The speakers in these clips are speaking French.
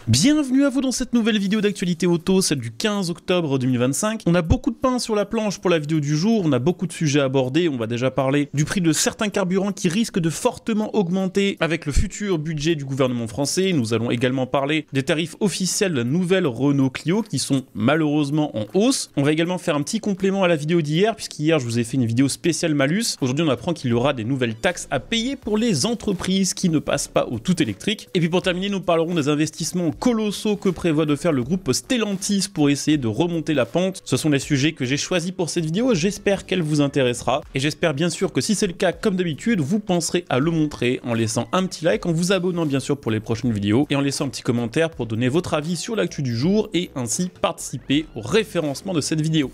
Bienvenue à vous dans cette nouvelle vidéo d'actualité auto, celle du 15 octobre 2025. On a beaucoup de pain sur la planche pour la vidéo du jour, on a beaucoup de sujets à aborder, on va déjà parler du prix de certains carburants qui risquent de fortement augmenter avec le futur budget du gouvernement français. Nous allons également parler des tarifs officiels de la nouvelle Renault Clio qui sont malheureusement en hausse. On va également faire un petit complément à la vidéo d'hier, puisqu'hier je vous ai fait une vidéo spéciale malus. Aujourd'hui on apprend qu'il y aura des nouvelles taxes à payer pour les entreprises qui ne passent pas au tout électrique. Et puis pour terminer, nous parlerons des investissements colossaux que prévoit de faire le groupe Stellantis pour essayer de remonter la pente. Ce sont les sujets que j'ai choisis pour cette vidéo, j'espère qu'elle vous intéressera et j'espère bien sûr que si c'est le cas, comme d'habitude, vous penserez à le montrer en laissant un petit like, en vous abonnant bien sûr pour les prochaines vidéos et en laissant un petit commentaire pour donner votre avis sur l'actu du jour et ainsi participer au référencement de cette vidéo.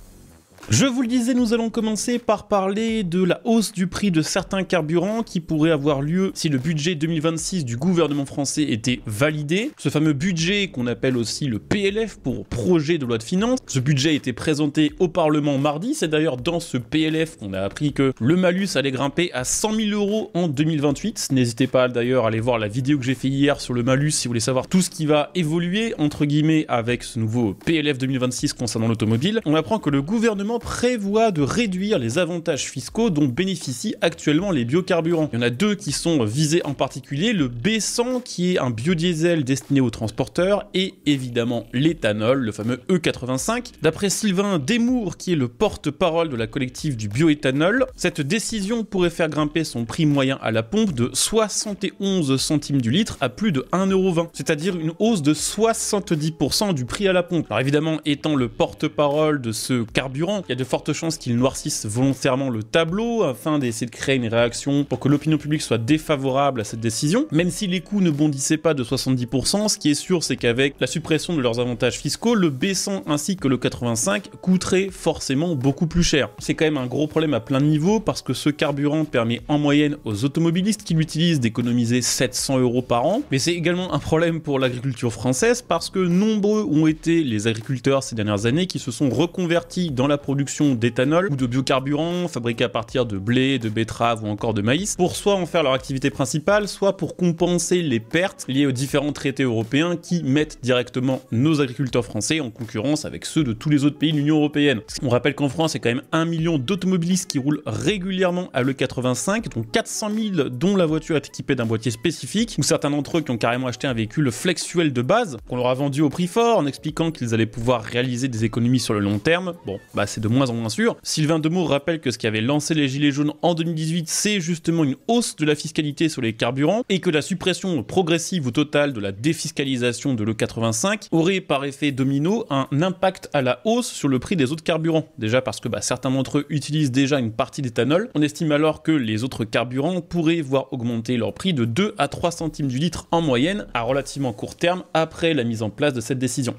Je vous le disais, nous allons commencer par parler de la hausse du prix de certains carburants qui pourrait avoir lieu si le budget 2026 du gouvernement français était validé. Ce fameux budget qu'on appelle aussi le PLF pour projet de loi de finances. Ce budget a été présenté au Parlement mardi. C'est d'ailleurs dans ce PLF qu'on a appris que le malus allait grimper à 100 000 € en 2028. N'hésitez pas d'ailleurs à aller voir la vidéo que j'ai fait hier sur le malus si vous voulez savoir tout ce qui va évoluer entre guillemets avec ce nouveau PLF 2026 concernant l'automobile. On apprend que le gouvernement prévoit de réduire les avantages fiscaux dont bénéficient actuellement les biocarburants. Il y en a deux qui sont visés en particulier, le B100 qui est un biodiesel destiné aux transporteurs et évidemment l'éthanol, le fameux E85. D'après Sylvain Desmours qui est le porte-parole de la collective du bioéthanol, cette décision pourrait faire grimper son prix moyen à la pompe de 71 centimes du litre à plus de 1,20 €, c'est-à-dire une hausse de 70% du prix à la pompe. Alors évidemment, étant le porte-parole de ce carburant, il y a de fortes chances qu'ils noircissent volontairement le tableau afin d'essayer de créer une réaction pour que l'opinion publique soit défavorable à cette décision. Même si les coûts ne bondissaient pas de 70%, ce qui est sûr c'est qu'avec la suppression de leurs avantages fiscaux, le B100 ainsi que le 85 coûteraient forcément beaucoup plus cher. C'est quand même un gros problème à plein de niveaux parce que ce carburant permet en moyenne aux automobilistes qui l'utilisent d'économiser 700 € par an, mais c'est également un problème pour l'agriculture française parce que nombreux ont été les agriculteurs ces dernières années qui se sont reconvertis dans la production d'éthanol ou de biocarburants fabriqués à partir de blé, de betterave ou encore de maïs pour soit en faire leur activité principale, soit pour compenser les pertes liées aux différents traités européens qui mettent directement nos agriculteurs français en concurrence avec ceux de tous les autres pays de l'Union européenne. On rappelle qu'en France, il y a quand même 1 million d'automobilistes qui roulent régulièrement à l'E85, dont 400 000 dont la voiture est équipée d'un boîtier spécifique, ou certains d'entre eux qui ont carrément acheté un véhicule flexuel de base, qu'on leur a vendu au prix fort en expliquant qu'ils allaient pouvoir réaliser des économies sur le long terme. Bon, bah c'est de moins en moins sûr. Sylvain Desmours rappelle que ce qui avait lancé les gilets jaunes en 2018, c'est justement une hausse de la fiscalité sur les carburants et que la suppression progressive ou totale de la défiscalisation de l'E85 aurait par effet domino un impact à la hausse sur le prix des autres carburants. Déjà parce que certains d'entre eux utilisent déjà une partie d'éthanol. On estime alors que les autres carburants pourraient voir augmenter leur prix de 2 à 3 centimes du litre en moyenne à relativement court terme après la mise en place de cette décision.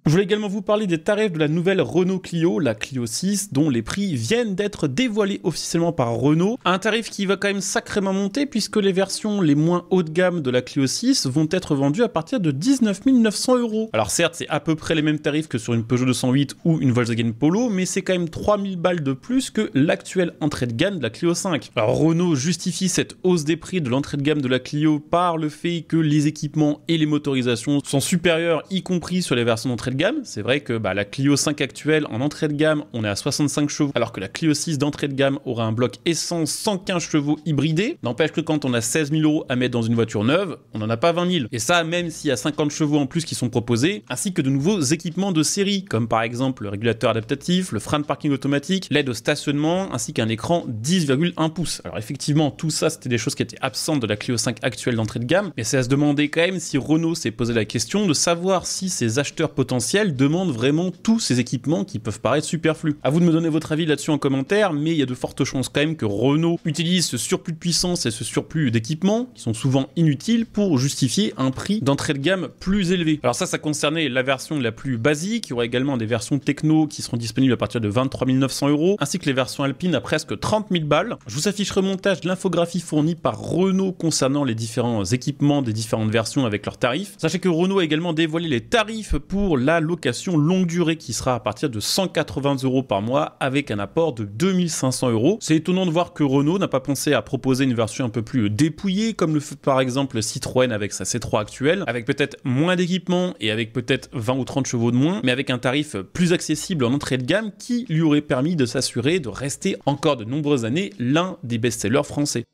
Je voulais également vous parler des tarifs de la nouvelle Renault Clio, la Clio 6, dont les prix viennent d'être dévoilés officiellement par Renault. Un tarif qui va quand même sacrément monter puisque les versions les moins haut de gamme de la Clio 6 vont être vendues à partir de 19 900 €. Alors certes, c'est à peu près les mêmes tarifs que sur une Peugeot 208 ou une Volkswagen Polo, mais c'est quand même 3000 balles de plus que l'actuelle entrée de gamme de la Clio 5. Alors Renault justifie cette hausse des prix de l'entrée de gamme de la Clio par le fait que les équipements et les motorisations sont supérieurs, y compris sur les versions d'entrée de gamme. C'est vrai que la Clio 5 actuelle en entrée de gamme, on est à 65 chevaux, alors que la Clio 6 d'entrée de gamme aura un bloc essence 115 chevaux hybridé. N'empêche que quand on a 16 000 € à mettre dans une voiture neuve, on n'en a pas 20 000. Et ça, même s'il y a 50 chevaux en plus qui sont proposés, ainsi que de nouveaux équipements de série, comme par exemple le régulateur adaptatif, le frein de parking automatique, l'aide au stationnement, ainsi qu'un écran 10,1 pouces. Alors effectivement, tout ça, c'était des choses qui étaient absentes de la Clio 5 actuelle d'entrée de gamme, mais c'est à se demander quand même si Renault s'est posé la question de savoir si ses acheteurs potentiels demandent vraiment tous ces équipements qui peuvent paraître superflus. À vous de me donner votre avis là-dessus en commentaire, mais il y a de fortes chances quand même que Renault utilise ce surplus de puissance et ce surplus d'équipements, qui sont souvent inutiles, pour justifier un prix d'entrée de gamme plus élevé. Alors ça concernait la version la plus basique. Il y aura également des versions techno qui seront disponibles à partir de 23 900 €, ainsi que les versions alpines à presque 30 000 balles. Je vous afficherai le montage de l'infographie fournie par Renault concernant les différents équipements des différentes versions avec leurs tarifs. Sachez que Renault a également dévoilé les tarifs pour la la location longue durée qui sera à partir de 180 € par mois avec un apport de 2500 €. C'est étonnant de voir que Renault n'a pas pensé à proposer une version un peu plus dépouillée comme le fait par exemple Citroën avec sa C3 actuelle, avec peut-être moins d'équipement et avec peut-être 20 ou 30 chevaux de moins, mais avec un tarif plus accessible en entrée de gamme qui lui aurait permis de s'assurer de rester encore de nombreuses années l'un des best-sellers français.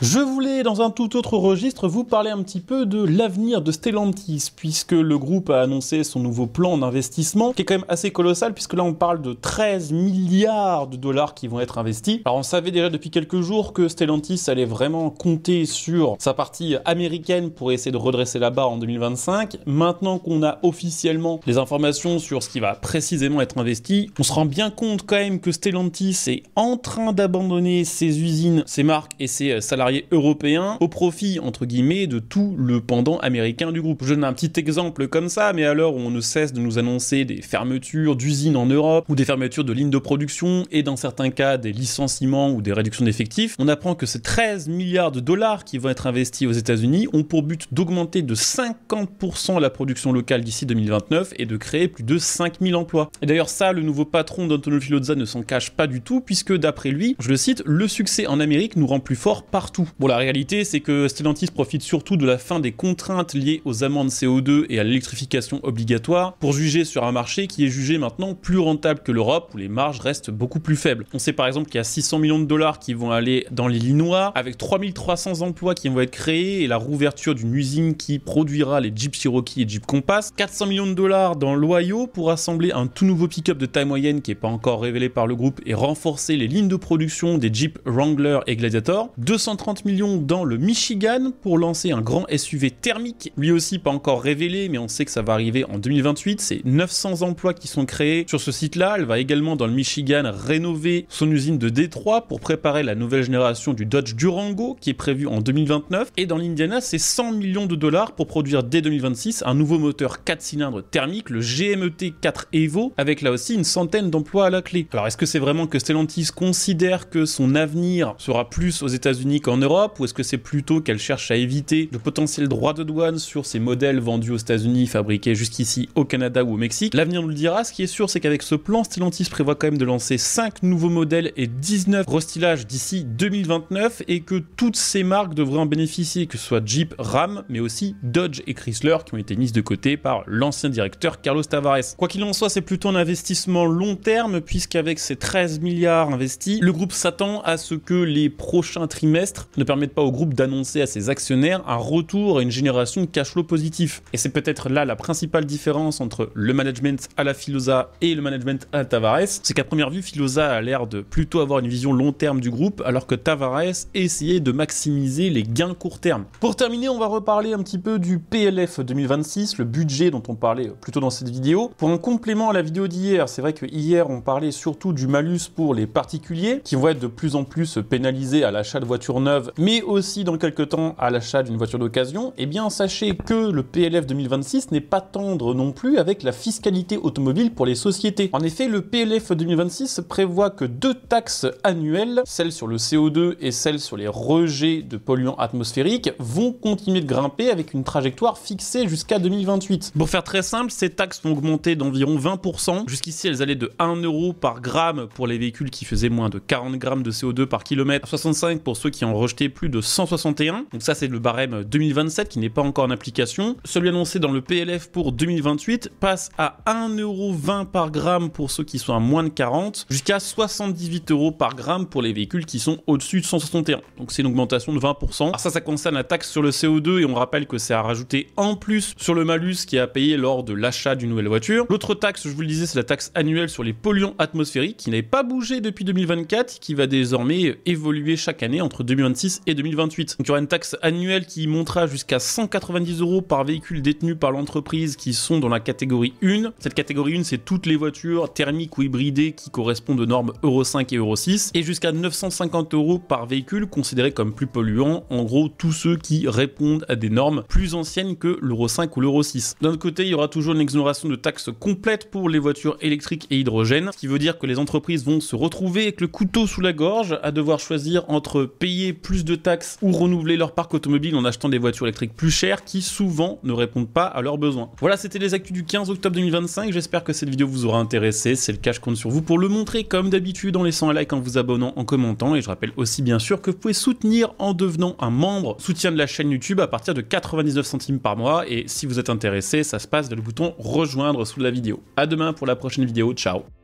Je voulais, dans un tout autre registre, vous parler un petit peu de l'avenir de Stellantis, puisque le groupe a annoncé son nouveau plan d'investissement, qui est quand même assez colossal, puisque là on parle de 13 milliards de dollars qui vont être investis. Alors on savait déjà depuis quelques jours que Stellantis allait vraiment compter sur sa partie américaine pour essayer de redresser la barre en 2025. Maintenant qu'on a officiellement les informations sur ce qui va précisément être investi, on se rend bien compte quand même que Stellantis est en train d'abandonner ses usines, ses marques et ses salariés européens au profit, entre guillemets, de tout le pendant américain du groupe. Je donne un petit exemple comme ça, mais à l'heure où on ne cesse de nous annoncer des fermetures d'usines en Europe ou des fermetures de lignes de production et dans certains cas des licenciements ou des réductions d'effectifs, on apprend que ces 13 milliards de dollars qui vont être investis aux États-Unis ont pour but d'augmenter de 50% la production locale d'ici 2029 et de créer plus de 5000 emplois. Et d'ailleurs ça, le nouveau patron d'Antonio Filosa ne s'en cache pas du tout, puisque d'après lui, je le cite, le succès en Amérique nous rend plus forts partout. Bon, la réalité, c'est que Stellantis profite surtout de la fin des contraintes liées aux amendes CO2 et à l'électrification obligatoire pour juger sur un marché qui est jugé maintenant plus rentable que l'Europe, où les marges restent beaucoup plus faibles. On sait par exemple qu'il y a 600 millions de dollars qui vont aller dans l'Illinois, avec 3300 emplois qui vont être créés et la rouverture d'une usine qui produira les Jeep Cherokee et Jeep Compass, 400 millions de dollars dans l'Ohio pour assembler un tout nouveau pick-up de taille moyenne qui n'est pas encore révélé par le groupe et renforcer les lignes de production des Jeep Wrangler et Gladiator, 230 millions dans le Michigan pour lancer un grand SUV thermique, lui aussi pas encore révélé, mais on sait que ça va arriver en 2028. C'est 900 emplois qui sont créés sur ce site-là. Elle va également dans le Michigan rénover son usine de Détroit pour préparer la nouvelle génération du Dodge Durango qui est prévue en 2029. Et dans l'Indiana, c'est 100 millions de dollars pour produire dès 2026 un nouveau moteur 4 cylindres thermique, le GMT 4 Evo, avec là aussi une centaine d'emplois à la clé. Alors est-ce que c'est vraiment que Stellantis considère que son avenir sera plus aux États-Unis qu'en Europe, ou est-ce que c'est plutôt qu'elle cherche à éviter de potentiels droits de douane sur ces modèles vendus aux États-Unis fabriqués jusqu'ici au Canada ou au Mexique? L'avenir nous le dira. Ce qui est sûr, c'est qu'avec ce plan, Stellantis prévoit quand même de lancer 5 nouveaux modèles et 19 restylages d'ici 2029 et que toutes ces marques devraient en bénéficier, que ce soit Jeep, Ram, mais aussi Dodge et Chrysler qui ont été mises de côté par l'ancien directeur Carlos Tavares. Quoi qu'il en soit, c'est plutôt un investissement long terme puisqu'avec ces 13 milliards investis, le groupe s'attend à ce que les prochains trimestres ne permettent pas au groupe d'annoncer à ses actionnaires un retour à une génération de cash flow positif. Et c'est peut-être là la principale différence entre le management à la Filosa et le management à Tavares, c'est qu'à première vue, Filosa a l'air de plutôt avoir une vision long terme du groupe, alors que Tavares essayait de maximiser les gains court terme. Pour terminer, on va reparler un petit peu du PLF 2026, le budget dont on parlait plus tôt dans cette vidéo. Pour un complément à la vidéo d'hier, c'est vrai que hier on parlait surtout du malus pour les particuliers, qui vont être de plus en plus pénalisés à l'achat de voitures neuves, mais aussi dans quelques temps à l'achat d'une voiture d'occasion. Eh bien sachez que le PLF 2026 n'est pas tendre non plus avec la fiscalité automobile pour les sociétés. En effet, le PLF 2026 prévoit que 2 taxes annuelles, celle sur le CO2 et celle sur les rejets de polluants atmosphériques, vont continuer de grimper avec une trajectoire fixée jusqu'à 2028. Pour faire très simple, ces taxes vont augmenter d'environ 20%. Jusqu'ici, elles allaient de 1 € par gramme pour les véhicules qui faisaient moins de 40 grammes de CO2 par kilomètre, 65 pour ceux qui en rejetaient plus de 161. Donc ça, c'est le barème 2027 qui n'est pas encore en application. Celui annoncé dans le PLF pour 2028 passe à 1,20 € par gramme pour ceux qui sont à moins de 40, jusqu'à 78 € par gramme pour les véhicules qui sont au-dessus de 161. Donc c'est une augmentation de 20%. Alors ça concerne la taxe sur le CO2 et on rappelle que c'est à rajouter en plus sur le malus qui est à payer lors de l'achat d'une nouvelle voiture. L'autre taxe, je vous le disais, c'est la taxe annuelle sur les polluants atmosphériques qui n'avait pas bougé depuis 2024, qui va désormais évoluer chaque année entre 2026 et 2028. Donc il y aura une taxe annuelle qui montera jusqu'à 190 € par véhicule détenu par l'entreprise qui sont dans la catégorie 1. Cette catégorie 1, c'est toutes les voitures thermiques ou hybridées qui correspondent aux normes Euro 5 et Euro 6, et jusqu'à 950 € par véhicule considéré comme plus polluant, en gros tous ceux qui répondent à des normes plus anciennes que l'Euro 5 ou l'Euro 6. D'un autre côté, il y aura toujours une exonération de taxes complète pour les voitures électriques et hydrogène, ce qui veut dire que les entreprises vont se retrouver avec le couteau sous la gorge à devoir choisir entre payer plus de taxes ou renouveler leur parc automobile en achetant des voitures électriques plus chères qui souvent ne répondent pas à leurs besoins. Voilà, c'était les actus du 15 octobre 2025, j'espère que cette vidéo vous aura intéressé, c'est le cas, je compte sur vous pour le montrer comme d'habitude en laissant un like, en vous abonnant, en commentant, et je rappelle aussi bien sûr que vous pouvez soutenir en devenant un membre, soutien de la chaîne YouTube à partir de 99 centimes par mois, et si vous êtes intéressé, ça se passe dans le bouton rejoindre sous la vidéo. À demain pour la prochaine vidéo, ciao.